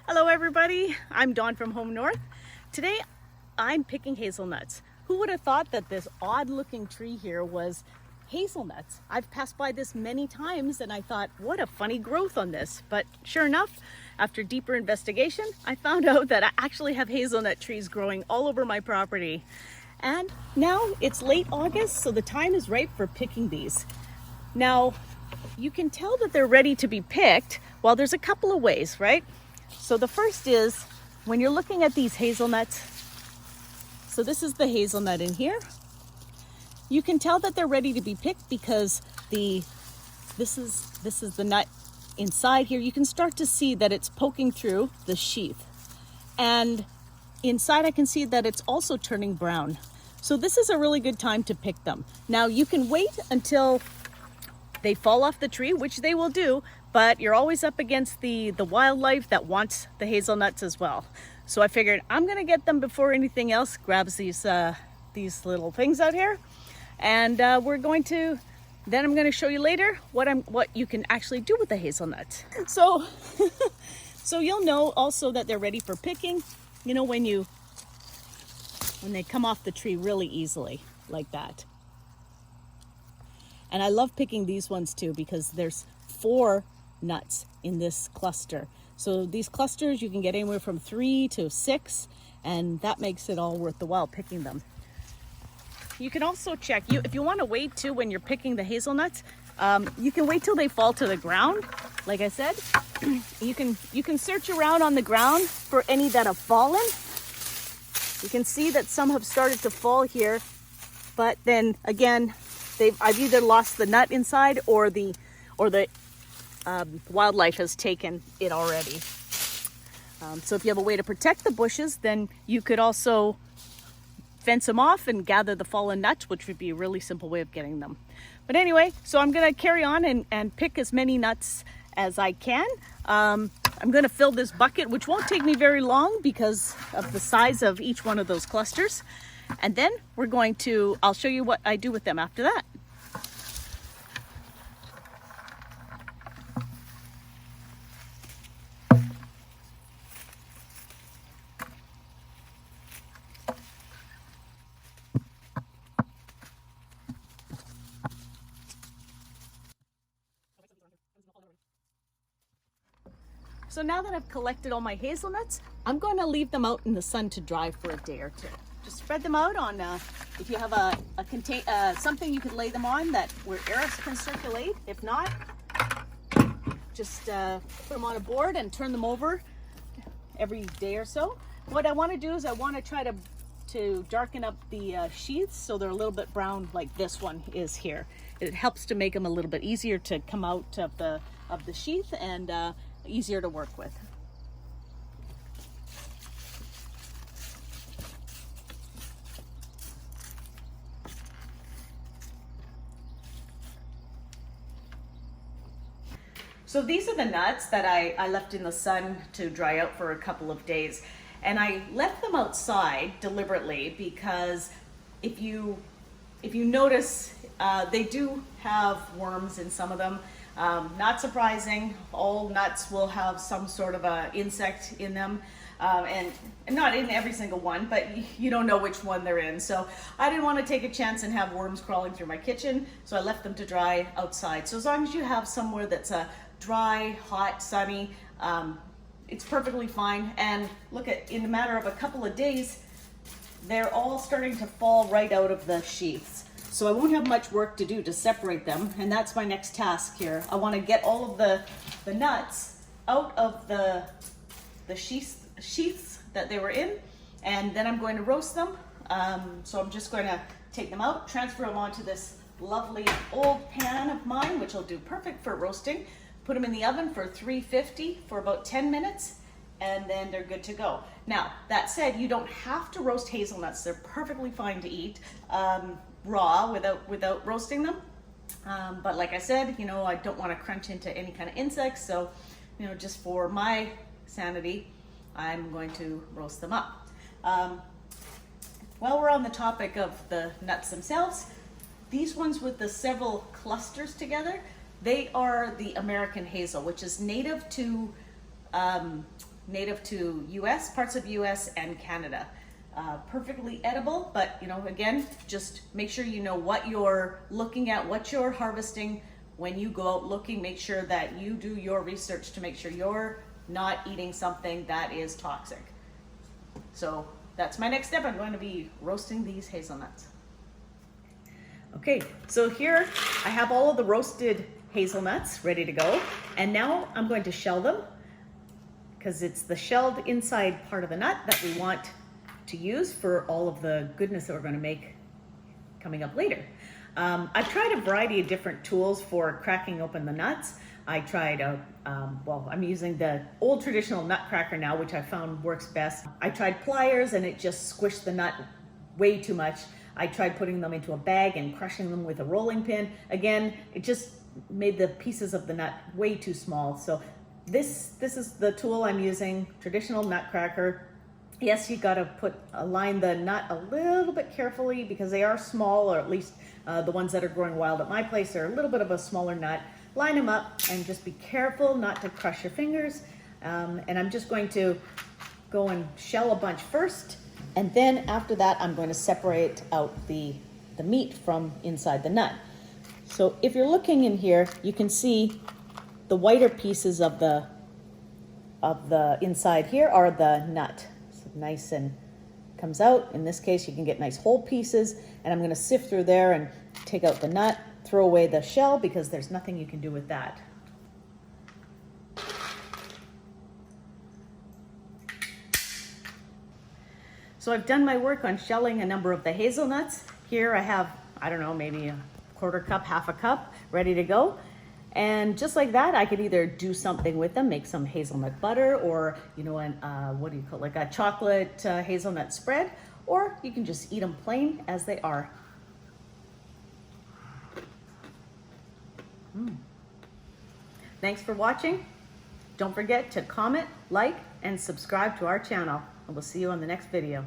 Hello everybody, I'm Dawn from Home North. Today I'm picking hazelnuts. Who would have thought that this odd looking tree here was hazelnuts? I've passed by this many times and I thought, what a funny growth on this. But sure enough, after deeper investigation, I found out that I actually have hazelnut trees growing all over my property. And now it's late August, so the time is right for picking these. Now, you can tell that they're ready to be picked. Well, there's a couple of ways, right? So the first is when you're looking at these hazelnuts, so this is the hazelnut in here. You can tell that they're ready to be picked because this is the nut inside here. You can start to see that it's poking through the sheath. And inside I can see that it's also turning brown. So this is a really good time to pick them. Now you can wait until they fall off the tree, which they will do, but you're always up against the wildlife that wants the hazelnuts as well. So I figured I'm gonna get them before anything else grabs these little things out here. And then I'm gonna show you later what you can actually do with the hazelnuts. So, so you'll know also that they're ready for picking, you know, when they come off the tree really easily, like that. And I love picking these ones too because there's 4 nuts in this cluster. So these clusters, you can get anywhere from 3 to 6, and that makes it all worth the while picking them. You can also check, if you want to wait too when you're picking the hazelnuts, you can wait till they fall to the ground. Like I said, you can search around on the ground for any that have fallen. You can see that some have started to fall here, but then again, I've either lost the nut inside or the wildlife has taken it already. So if you have a way to protect the bushes, then you could also fence them off and gather the fallen nuts, which would be a really simple way of getting them. But anyway, so I'm gonna carry on and pick as many nuts as I can. I'm gonna fill this bucket, which won't take me very long because of the size of each one of those clusters. And then I'll show you what I do with them after that. So now that I've collected all my hazelnuts, I'm going to leave them out in the sun to dry for a day or two. Just spread them out on, if you have something you could lay them on where air can circulate. If not, just put them on a board and turn them over every day or so. What I want to do is I want to try to darken up the sheaths so they're a little bit brown like this one is here. It helps to make them a little bit easier to come out of the sheath and easier to work with. So these are the nuts that I left in the sun to dry out for a couple of days. And I left them outside deliberately because if you notice, they do have worms in some of them. Not surprising, all nuts will have some sort of a insect in them, and not in every single one, but you don't know which one they're in. So I didn't want to take a chance and have worms crawling through my kitchen, so I left them to dry outside. So as long as you have somewhere that's dry, hot, sunny, it's perfectly fine. And look in a matter of a couple of days, they're all starting to fall right out of the sheaths. So I won't have much work to do to separate them, and that's my next task here. I want to get all of the nuts out of the sheaths that they were in, and then I'm going to roast them. So I'm just going to take them out, transfer them onto this lovely old pan of mine, which will do perfect for roasting. Put them in the oven for 350 for about 10 minutes, and then they're good to go. Now, that said, you don't have to roast hazelnuts. They're perfectly fine to eat raw without roasting them. But like I said, you know, I don't want to crunch into any kind of insects. So, you know, just for my sanity, I'm going to roast them up. While we're on the topic of the nuts themselves, these ones with the several clusters together, they are the American Hazel, which is native to native to US, parts of US and Canada. Perfectly edible, but you know, again, just make sure you know what you're looking at, what you're harvesting. When you go out looking, make sure that you do your research to make sure you're not eating something that is toxic. So that's my next step. I'm going to be roasting these hazelnuts. Okay, so here I have all of the roasted hazelnuts ready to go, and now I'm going to shell them because it's the shelled inside part of the nut that we want to use for all of the goodness that we're going to make coming up later. I've tried a variety of different tools for cracking open the nuts. I tried I'm using the old traditional nut cracker now, which I found works best. I tried pliers and it just squished the nut way too much. I tried putting them into a bag and crushing them with a rolling pin. Again, it just made the pieces of the nut way too small. So this is the tool I'm using, traditional nut cracker. Yes, you got to align the nut a little bit carefully because they are small, or at least the ones that are growing wild at my place are a little bit of a smaller nut. Line them up and just be careful not to crush your fingers. And I'm just going to go and shell a bunch first, and then after that I'm going to separate out the meat from inside the nut. So if you're looking in here, you can see the whiter pieces of the inside here are the nut. Nice and comes out. In this case, you can get nice whole pieces, and I'm going to sift through there and take out the nut, throw away the shell because there's nothing you can do with that. So I've done my work on shelling a number of the hazelnuts. Here I have, I don't know, maybe a quarter cup, half a cup ready to go. And just like that, I could either do something with them, make some hazelnut butter, or, you know, what do you call it, like a chocolate hazelnut spread, or you can just eat them plain as they are. Thanks for watching. Don't forget to comment, like, and subscribe to our channel, and we'll see you on the next video.